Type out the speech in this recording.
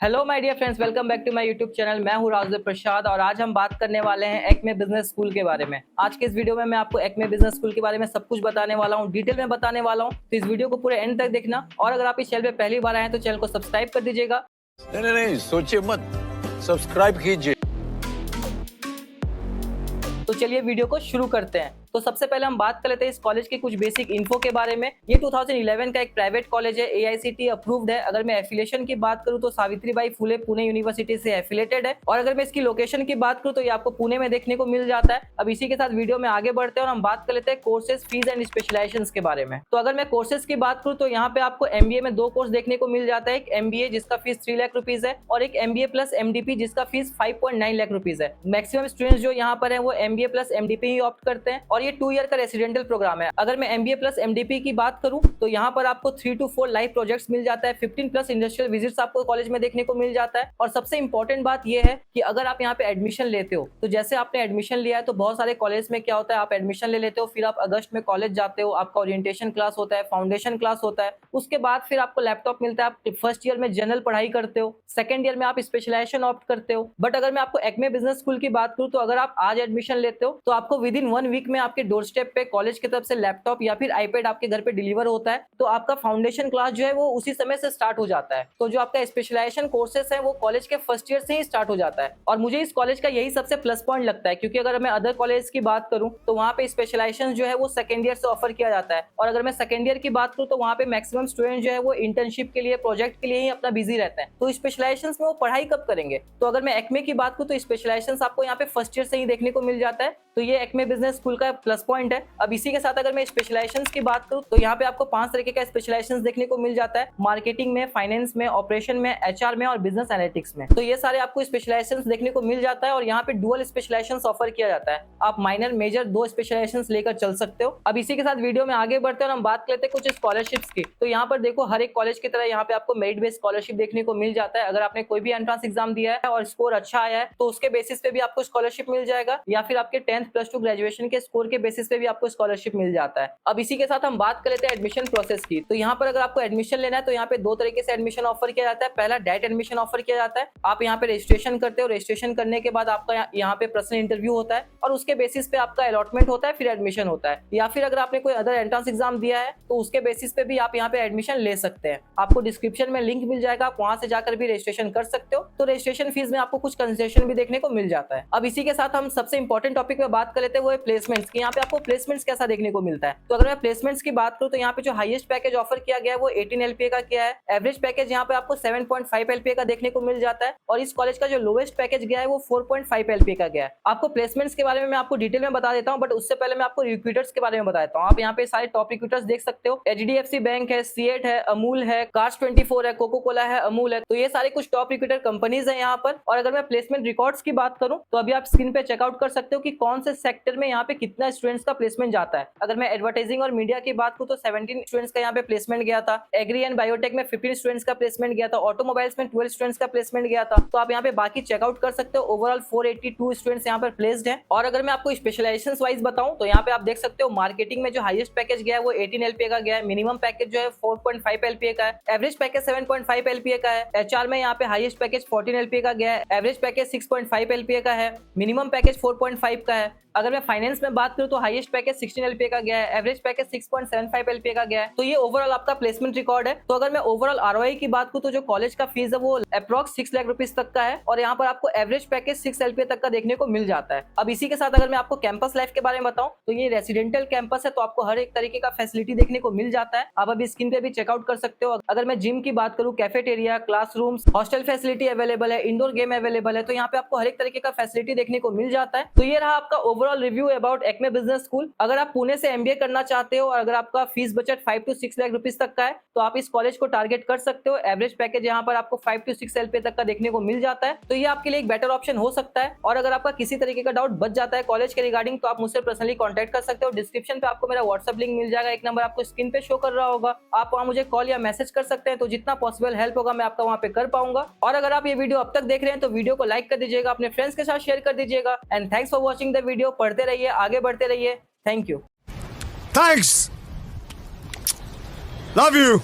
Hello my dear friends, welcome back to my YouTube channel. मैं हूं राजदेव प्रसाद और आज हम बात करने वाले हैं एक्मे बिजनेस स्कूल के बारे में। आज के इस वीडियो में मैं आपको एक्मे बिजनेस स्कूल के बारे में सब कुछ बताने वाला हूं, डिटेल में बताने वाला हूं। तो इस वीडियो को पूरे एंड तक देखना और अगर आप इस चैनल पे पहली बार आए हैं तो चैनल को सब्सक्राइब कर दीजिएगा। नहीं, सोचिए मत, सब्सक्राइब कीजिए। तो चलिए वीडियो को शुरू करते हैं। तो सबसे पहले हम बात कर लेते हैं इस कॉलेज के कुछ बेसिक इन्फो के बारे में। ये 2011 का एक प्राइवेट कॉलेज है, एआईसीटी अप्रूव्ड है। अगर मैं एफिलिएशन की बात करूं तो सावित्रीबाई फुले पुणे यूनिवर्सिटी से एफिलेटेड है और अगर मैं इसकी लोकेशन की बात करूं तो ये आपको पुणे में देखने को मिल जाता है। अब इसी के साथ वीडियो में आगे बढ़ते हैं और हम बात कर लेते हैं कोर्सेज, फीस एंड स्पेशलाइजेशंस के बारे में। तो अगर मैं कोर्सेज की बात करूं तो यहाँ पे आपको एमबीए में दो कोर्स देखने को मिल जाता है। एक एमबीए जिसका फीस 3 लाख रुपीज है और एक एमबीए प्लस एमडीपी जिसका फीस 5.9 लाख रुपीज है। मैक्सिमम स्टूडेंट्स जो यहाँ पर है वो एमबीए प्लस एमडीपी ही ऑप्ट करते हैं और ये 2 ईयर का रेसिडेंटल प्रोग्राम है। अगर मैं एमबीए प्लस एमडीपी की बात करूं तो यहाँ पर आपको 3 to 4 लाइव प्रोजेक्ट्स मिल जाता है। 15 प्लस इंडस्ट्रियल विजिट्स आपको कॉलेज में देखने को मिल जाता है और सबसे इंपॉर्टेंट बात यह है कि अगर आप यहाँ पे एडमिशन लेते हो तो जैसे आपने एडमिशन लिया है तो बहुत सारे कॉलेज में क्या होता है, आप एडमिशन ले लेते हो, फिर आप अगस्त में कॉलेज जाते हो, आपका ओरिएंटेशन क्लास होता है, फाउंडेशन क्लास होता है, उसके बाद फिर आपको लैपटॉप मिलता है। आप फर्स्ट ईयर में जनरल पढ़ाई करते हो, सेकंड ईयर में आप स्पेशलाइजेशन ऑप्ट करते हो। बट अगर मैं आपको एक्मे बिजनेस स्कूल की बात करूं तो अगर आप आज एडमिशन लेते हो तो आपको विद इन 1 वीक में आपके डोर स्टेप पे कॉलेज की तरफ से लैपटॉप या फिर आईपैड आपके घर पे डिलीवर होता है। तो आपका फाउंडेशन क्लास जो है वो उसी समय से स्टार्ट हो जाता है। तो जो आपका स्पेशलाइजेशन कोर्सेस है वो कॉलेज के फर्स्ट ईयर से ही स्टार्ट हो जाता है और मुझे इस कॉलेज का यही सबसे प्लस पॉइंट लगता है, क्योंकि अगर मैं अदर कॉलेज की बात करूं तो वहाँ पे स्पेशलाइजेशन जो है वो सेकंड ईयर से ऑफर किया जाता है और अगर मैं सेकंड ईयर की बात करूं तो वहाँ पे मैक्सिमम स्टूडेंट जो है वो इंटर्नशिप के लिए, प्रोजेक्ट के लिए ही अपना बिजी रहते हैं। तो स्पेशलाइजेशन में वो पढ़ाई कब करेंगे? तो अगर मैं एक्मे की बात करूं तो स्पेशलाइजेशन आपको यहाँ पे फर्स्ट ईयर से ही देखने को मिल जाता है। तो ये एक्मे बिजनेस स्कूल का प्लस पॉइंट है। अब इसी के साथ अगर मैं स्पेशलाइजेशन की बात करूं तो यहाँ पे आपको 5 तरीके का स्पेशलाइजेशन देखने को मिल जाता है, मार्केटिंग में, फाइनेंस में, ऑपरेशन में, एचआर में और बिजनेस एनालिटिक्स में। तो ये सारे आपको स्पेशलाइजेशन देखने को मिल जाता है और यहाँ पे डुअल स्पेशलाइजेशन ऑफर किया जाता है। आप माइनर, मेजर 2 स्पेशलाइजेशन लेकर चल सकते हो। अब इसी के साथ वीडियो में आगे बढ़ते हैं और हम बात करते हैं कुछ स्कॉलरशिप्स की। तो यहाँ पर देखो, हर एक कॉलेज की तरह यहाँ पे आपको मेरिट बेस्ड स्कॉलरशिप देखने को मिल जाता है। अगर आपने कोई भी एंट्रेंस एग्जाम दिया है और स्कोर अच्छा आया है तो उसके बेसिस पे भी आपको स्कॉलरशिप मिल जाएगा, या फिर आपके 10th प्लस 2 ग्रेजुएशन के स्कोर के बेसिस पे भी आपको स्कॉलरशिप मिल जाता है। अब इसी के साथ हम बात कर लेते हैं एडमिशन प्रोसेस की। तो यहाँ पर अगर आपको एडमिशन लेना है तो यहाँ पे 2 तरीके से एडमिशन ऑफर किया जाता है। पहला डायरेक्ट एडमिशन ऑफर किया जाता है। आप यहाँ पे रजिस्ट्रेशन करते हो, रजिस्ट्रेशन करने के बाद आपका यहाँ पे पर्सनल इंटरव्यू होता है और उसके बेसिस पे आपका अलॉटमेंट होता है, फिर एडमिशन होता है। या फिर अगर आपने कोई अदर एंट्रेंस एग्जाम दिया है तो उसके बेसिस पे भी आप यहाँ पे एडमिशन ले सकते हैं। आपको डिस्क्रिप्शन में लिंक मिल जाएगा, आप वहां से जाकर भी रजिस्ट्रेशन कर सकते हो। तो रजिस्ट्रेशन फीस में आपको कुछ कंसेशन भी देखने को मिल जाता है। अब इसी के साथ हम सबसे इंपॉर्टेंट टॉपिक में बात कर लेते हैं, वो है प्लेसमेंट्स की। यहाँ पे आपको प्लेसमेंट्स कैसा देखने को मिलता है? तो अगर मैं प्लेसमेंट्स की बात करूं तो यहाँ पे जो हाईएस्ट पैकेज ऑफर किया गया है वो 18 एलपीए का किया है। एवरेज पैकेज यहाँ पे आपको 7.5 एलपीए का देखने को मिल जाता है और इस कॉलेज का जो लोएस्ट पैकेज गया है वो 4.5 एलपीए का गया है। आपको प्लेसमेंट्स के बारे में मैं आपको डिटेल में बता देता हूँ, बट उससे पहले मैं आपको रिक्रूटर्स के बारे में बता देता हूँ। आप यहाँ पे सारे टॉप रिक्रूटर्स देख सकते हो। एचडीएफसी बैंक है, सीएट है, अमूल है, कार्स 24 है, कोको कोला है, अमूल है। तो ये सारे कुछ टॉप रिक्रूटर कंपनीज है यहाँ पर। और अगर मैं प्लेसमेंट रिकॉर्ड्स की बात करूँ तो अभी आप स्क्रीन पे चेकआउट कर सकते हो कि कौन से सेक्टर में यहाँ पे कितना स्टूडेंट्स का प्लेसमेंट जाता है। अगर मैं एडवर्टाइजिंग और मीडिया की बात करूँ तो 17 स्टूडेंट्स का यहाँ पे प्लेसमेंट गया था। एग्री एंड बायोटेक में 15 स्टूडेंट्स का प्लेसमेंट गया था। ऑटोमोबाइल्स में 12 स्टूडेंट्स का प्लेसमेंट गया था। तो आप यहाँ पे बाकी चेकआउट कर सकते हो। ओवरऑल 482 स्टूडेंट्स यहाँ पर प्लेस्ड हैं। और अगर मैं आपको स्पेशलाइजेशन वाइज बताऊं तो यहाँ पे आप देख सकते हो, मार्केटिंग में जो हाईएस्ट पैकेज गया है वो 18 एलपीए का गया है। मिनिमम पैकेज जो है 4.5 एलपीए का है। एवरेज पैकेज 7.5 एलपीए का है। एचआर में यहाँ पे हाईएस्ट पैकेज 14 एलपीए का गया है। एवरेज पैकेज 6.5 एलपीए का है। मिनिमम पैकेज 4.5 का है। अगर मैं फाइनेंस में बात करूं तो हाईएस्ट पैकेज 16 एलपीए का गया है। एवरेज पैकेज 6.75 एलपीए का गया है। तो ये ओवरऑल आपका प्लेसमेंट रिकॉर्ड है। तो अगर मैं ओवरऑल आरओआई की बात करूं तो जो कॉलेज का फीस है वो अप्रॉक्स 6 लाख रुपीस तक का है और यहाँ पर आपको एवरेज पैकेज 6 एलपीए तक का देखने को मिल जाता है। अब इसी के साथ अगर मैं आपको कैंपस लाइफ के बारे में बताऊं तो ये रेसिडेंटल कैंपस है, तो आपको हर एक तरीके का फैसिलिटी देखने को मिल जाता है। आप अभी स्क्रीन पे भी चेकआउट कर सकते हो। अगर मैं जिम की बात करूं, cafeteria, classrooms, hostel facility available है, इंडोर गेम अवेलेबल है। तो यहाँ पे आपको हर एक तरीके का फैसिलिटी देखने को मिल जाता है। तो ये रहा आपका overall review about Acme business school. अगर आप पुणे से एमबीए करना चाहते हो और अगर आपका fees budget 5 to 6 lakh rupees तक का है तो आप इस कॉलेज को टारगेट कर सकते हो। एवरेज पैकेज यहाँ पर आपको 5 to 6 एलपीए तक का देखने को मिल जाता है। तो ये आपके लिए एक बेटर ऑप्शन हो सकता है। और अगर आपका किसी तरीके का डाउट बच जाता है कॉलेज के रिगार्डिंग तो आप मुझसे पर्सनली कॉन्टैक्ट कर सकते हो। डिस्क्रिप्शन पे आपको मेरा व्हाट्सएप लिंक मिल जाएगा, एक नंबर आपको स्क्रीन पे शो कर रहा होगा। आप वहाँ मुझे कॉल या मैसेज कर सकते हैं। तो जितना पॉसिबल हेल्प होगा मैं आपका वहाँ पे कर पाऊंगा। और अगर आप ये वीडियो अब तक देख रहे हैं तो वीडियो को लाइक कर दीजिएगा, अपने फ्रेंड्स के साथ शेयर कर दीजिएगा। And thanks for watching the video. पढ़ते रहिए, आगे बढ़ते रहिए। Thank you. Thanks. Love you.